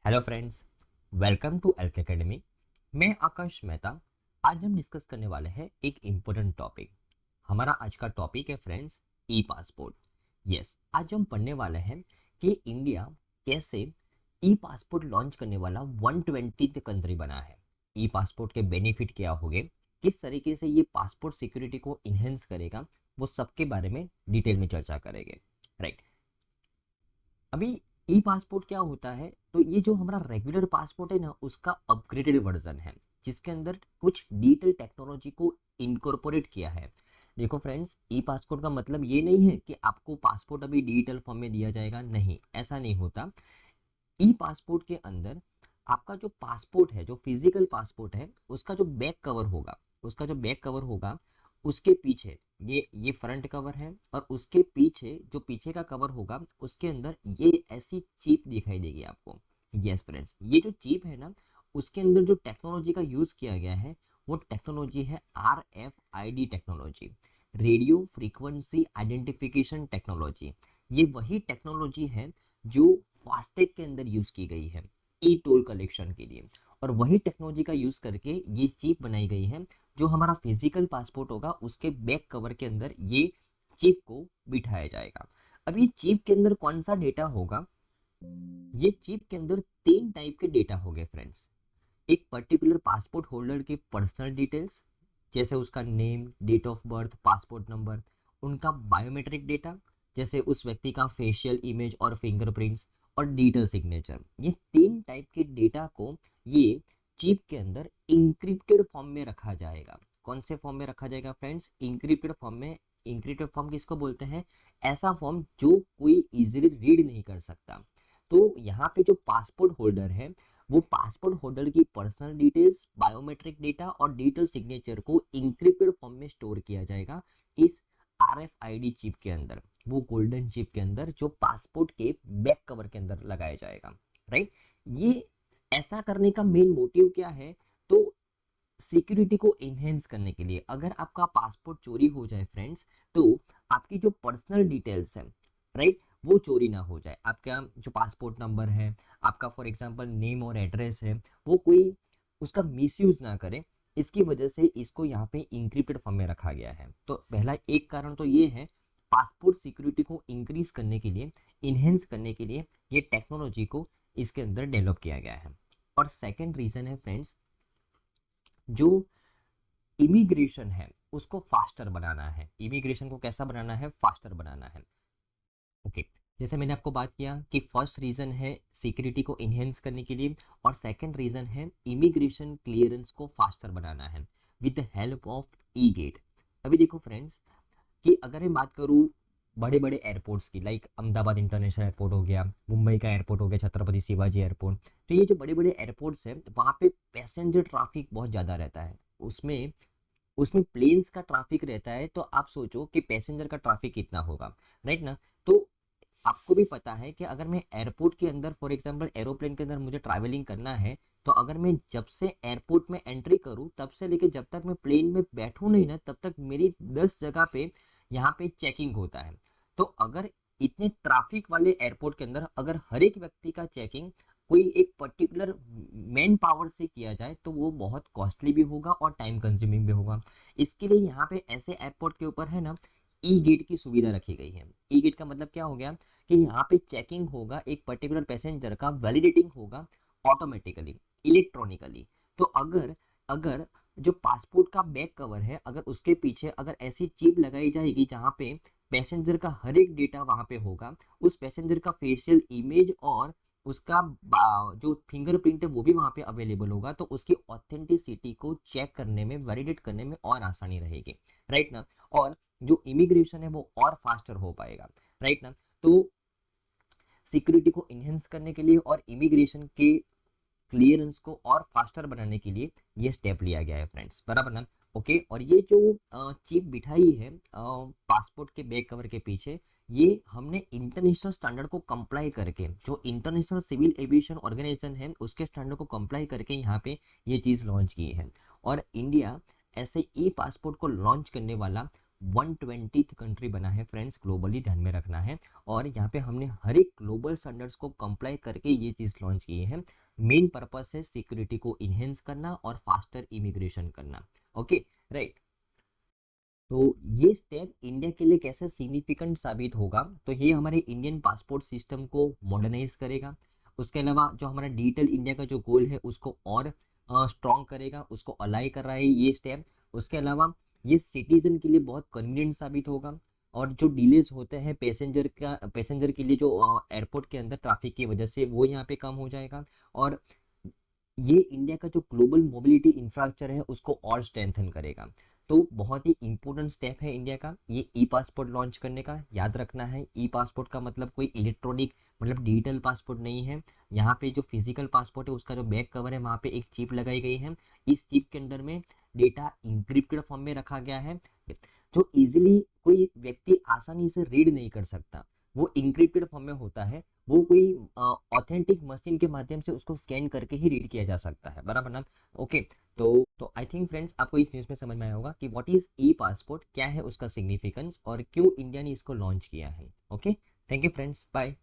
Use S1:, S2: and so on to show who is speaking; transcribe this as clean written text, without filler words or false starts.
S1: Hello friends, welcome to elk academy. मैं आकाश मेहता। आज हम डिस्कस करने वाले हैं एक इम्पोर्टेंट टॉपिक। हमारा आज का टॉपिक है फ्रेंड्स, ई पासपोर्ट। यस, आज हम पढ़ने वाले हैं कि इंडिया कैसे ई पासपोर्ट लॉन्च करने वाला 120th कंट्री बना है। ई पासपोर्ट के बेनिफिट क्या होंगे, किस तरीके से ये पासपोर्ट सिक्योरिटी को इन्हेंस करेगा, वो सबके बारे में डिटेल में चर्चा करेंगे। राइट। अभी ई पासपोर्ट क्या होता है, तो ये जो हमारा रेगुलर पासपोर्ट है ना, उसका अपग्रेडेड वर्जन है, जिसके अंदर कुछ डिजिटल टेक्नोलॉजी को इनकॉर्पोरेट किया है। देखो फ्रेंड्स, ई पासपोर्ट का मतलब ये नहीं है कि आपको पासपोर्ट अभी डिजिटल फॉर्म में दिया जाएगा, नहीं, ऐसा नहीं होता। ई पासपोर्ट के अंदर आपका जो पासपोर्ट है, जो फिजिकल पासपोर्ट है, उसका जो बैक कवर होगा, उसका जो बैक कवर होगा, उसके पीछे ये फ्रंट कवर है, और उसके पीछे जो पीछे का कवर होगा, उसके अंदर ये ऐसी चिप दिखाई देगी आपको। यस फ्रेंड्स, ये जो चिप है ना, उसके अंदर जो टेक्नोलॉजी का यूज किया गया है, वो टेक्नोलॉजी है RFID technology, radio frequency identification technology. ये वही टेक्नोलॉजी है जो फास्टैग के अंदर यूज की गई है ई टोल कलेक्शन के लिए, और वही टेक्नोलॉजी का यूज करके ये चिप बनाई गई है। जो हमारा फिजिकल पासपोर्ट होगा, उसके बैक कवर के अंदर ये चिप को बिठाया जाएगा। अब ये चिप के अंदर कौन सा डेटा होगा, ये चिप के अंदर तीन टाइप के डेटा होंगे फ्रेंड्स। एक पर्टिकुलर पासपोर्ट होल्डर के पर्सनल डिटेल्स, जैसे उसका name, date of birth, passport number, उनका बायोमेट्रिक डेटा, जैसे उस व्यक्ति का फेशियल इमेज और फिंगरप्रिंट्स, और डिजिटल सिग्नेचर। ये तीन टाइप के डेटा को ये चिप के अंदर इंक्रिप्टेड फॉर्म में रखा जाएगा। कौन से फॉर्म में रखा जाएगा फ्रेंड्स? इंक्रिप्टेड फॉर्म में। इंक्रिप्टेड फॉर्म किसको बोलते हैं? ऐसा फॉर्म जो कोई इजीली रीड नहीं कर सकता। तो यहाँ पे जो पासपोर्ट होल्डर है, वो पासपोर्ट होल्डर की पर्सनल डिटेल्स, बायोमेट्रिक डेटा और डिजिटल सिग्नेचर को इंक्रिप्टेड फॉर्म में स्टोर किया जाएगा इस RFID चिप के अंदर, वो गोल्डन चिप के अंदर, जो पासपोर्ट के बैक कवर के अंदर लगाया जाएगा। राइट। ये ऐसा करने का मेन मोटिव क्या है? तो सिक्योरिटी को इनहेंस करने के लिए। अगर आपका पासपोर्ट चोरी हो जाए फ्रेंड्स, तो आपकी जो पर्सनल डिटेल्स है, राइट, वो चोरी ना हो जाए। आपका जो पासपोर्ट नंबर है, आपका फॉर एग्जांपल नेम और एड्रेस है, वो कोई उसका मिसयूज ना करे। इसकी वजह से इसको यहाँ पे इंक्रिप्टेड फॉर्म में रखा गया है। तो पहला एक कारण तो ये है, पासपोर्ट सिक्योरिटी को इंक्रीज करने के लिए, इनहेंस करने के लिए ये टेक्नोलॉजी को इसके अंदर डेवलप किया गया है। और सेकेंड रीजन है फ्रेंड्स, जो इमिग्रेशन है उसको फास्टर बनाना है। इमिग्रेशन को कैसा बनाना है? फास्टर बनाना है। ओके। जैसे मैंने आपको बात किया कि फर्स्ट रीजन है सिक्योरिटी को इनहेंस करने के लिए, और सेकंड रीजन है इमिग्रेशन क्लियरेंस को फास्टर बनाना है with the help of e gate. अभी देखो फ्रेंड्स, कि अगर मैं बात करूँ बड़े बड़े एयरपोर्ट्स की, लाइक अहमदाबाद इंटरनेशनल एयरपोर्ट हो गया, मुंबई का एयरपोर्ट हो गया, छत्रपति शिवाजी एयरपोर्ट, तो ये जो बड़े बड़े एयरपोर्ट्स हैं, वहाँ पे पैसेंजर ट्रैफिक बहुत ज़्यादा रहता है। उसमें उसमें प्लेन्स का ट्रैफिक रहता है, तो आप सोचो कि पैसेंजर का ट्रैफिक कितना होगा। राइट ना? तो आपको भी पता है कि अगर मैं एयरपोर्ट के अंदर, फॉर एग्जांपल एरोप्लेन के अंदर मुझे ट्रैवलिंग करना है, तो अगर मैं जब से एयरपोर्ट में एंट्री करूं तब से लेके जब तक मैं प्लेन में बैठूं नहीं ना, तब तक मेरी 10 जगह पे यहाँ पे चेकिंग होता है। तो अगर इतने ट्रैफिक वाले एयरपोर्ट के अंदर अगर हर एक व्यक्ति का चेकिंग कोई एक पर्टिकुलर मैन पावर से किया जाए, तो वो बहुत कॉस्टली भी होगा और टाइम कंज्यूमिंग भी होगा। इसके लिए यहाँ पे ऐसे एयरपोर्ट के ऊपर है ना, ई गेट की सुविधा रखी गई है। ई गेट का मतलब क्या हो गया, कि यहाँ पे चेकिंग होगा, एक पर्टिकुलर पैसेंजर का वैलिडेटिंग होगा ऑटोमेटिकली, इलेक्ट्रॉनिकली। तो अगर अगर जो पासपोर्ट का बैक कवर है, अगर उसके पीछे अगर ऐसी चिप लगाई जाएगी जहाँ पे पैसेंजर का हर एक डेटा वहाँ पे होगा, उस पैसेंजर का फेशियल इमेज और उसका जो फिंगरप्रिंट है वो भी वहाँ पे अवेलेबल होगा, तो उसकी ऑथेंटिसिटी को चेक करने में, वैलिडेट करने में और आसानी रहेगी। राइट ना? और जो इमिग्रेशन है वो और फास्टर हो पाएगा। राइट ना? तो सिक्योरिटी को इनहेंस करने के लिए और इमिग्रेशन के क्लियरेंस को और फास्टर बनाने के लिए ये स्टेप लिया गया है फ्रेंड्स। बराबर ना? ओके। और ये जो चिप बिठाई है पासपोर्ट के बैक कवर के पीछे, ये हमने इंटरनेशनल स्टैंडर्ड को कंप्लाई करके, जो इंटरनेशनल सिविल एविएशन ऑर्गेनाइजेशन है उसके स्टैंडर्ड को कंप्लाई करके यहाँ पे ये चीज़ लॉन्च की है। और इंडिया ऐसे ई पासपोर्ट को लॉन्च करने वाला 120th कंट्री बना है फ्रेंड्स, ग्लोबली ध्यान में रखना है। और यहाँ पे हमने हर एक ग्लोबल स्टैंडर्ड्स को कंप्लाई करके ये चीज़ लॉन्च की है। मेन पर्पस है सिक्योरिटी को इन्हेंस करना और फास्टर इमिग्रेशन करना। Okay, right. तो ये स्टेप इंडिया के लिए कैसे सिग्निफिकेंट साबित होगा, तो ये हमारे इंडियन पासपोर्ट सिस्टम को मॉडर्नाइज करेगा। उसके अलावा जो हमारा डिजिटल इंडिया का जो गोल है उसको और स्ट्रॉन्ग करेगा, उसको अलाइ कर रहा है ये स्टेप। उसके अलावा ये सिटीजन के लिए बहुत कन्वीनियंट साबित होगा। और जो डिलेज होते हैं पैसेंजर के लिए जो एयरपोर्ट के अंदर ट्रैफिक की वजह से, वो यहाँ पे कम हो जाएगा। और ये इंडिया का जो ग्लोबल मोबिलिटी इंफ्रास्ट्रक्चर है उसको और स्ट्रेंथन करेगा। तो बहुत ही इंपॉर्टेंट स्टेप है इंडिया का ये ई पासपोर्ट लॉन्च करने का। याद रखना है, ई पासपोर्ट का मतलब कोई इलेक्ट्रॉनिक मतलब डिजिटल पासपोर्ट नहीं है। यहाँ पे जो फिजिकल पासपोर्ट है उसका जो बैक कवर है वहाँ पे एक चिप लगाई गई है। इस चिप के अंदर में डेटा इंक्रिप्टेड फॉर्म में रखा गया है, जो इजीली कोई व्यक्ति आसानी से रीड नहीं कर सकता। वो इंक्रिप्टेड फॉर्म में होता है, वो कोई ऑथेंटिक मशीन के माध्यम से उसको स्कैन करके ही रीड किया जा सकता है, बराबर ना। ओके, तो आई थिंक फ्रेंड्स आपको इस न्यूज़ में समझ में आया होगा कि व्हाट इज ई पासपोर्ट, क्या है उसका सिग्निफिकेंस और क्यों इंडिया ने इसको लॉन्च किया है। Okay, thank you friends, bye.